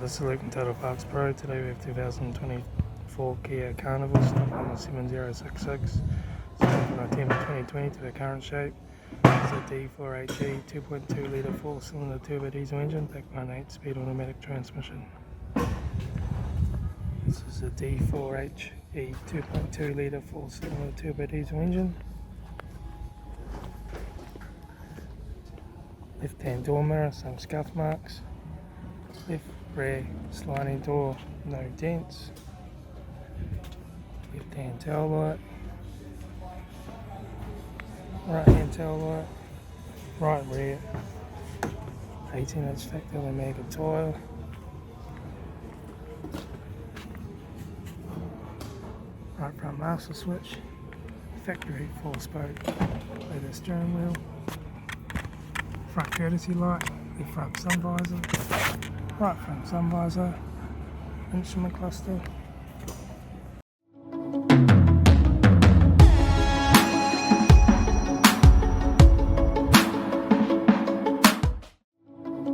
This is Luke from Total Parts Pro. Today we have 2024 Kia Carnival, stock number 7066. It's from November 2020 to the current shape. It's a D4HE 2.2 litre 4-cylinder turbo diesel engine backed by an 8-speed automatic transmission. This is a D4HE 2.2 litre 4-cylinder turbo diesel engine. Left hand door mirror, some scuff marks. Left rear sliding door, no dents. Left hand tail light. Right hand tail light. Right rear 18-inch factory mega tyre. Right front master switch. Factory 4-spoke leather steering wheel. Front courtesy light. Left front sun visor. Right front sun visor, instrument cluster,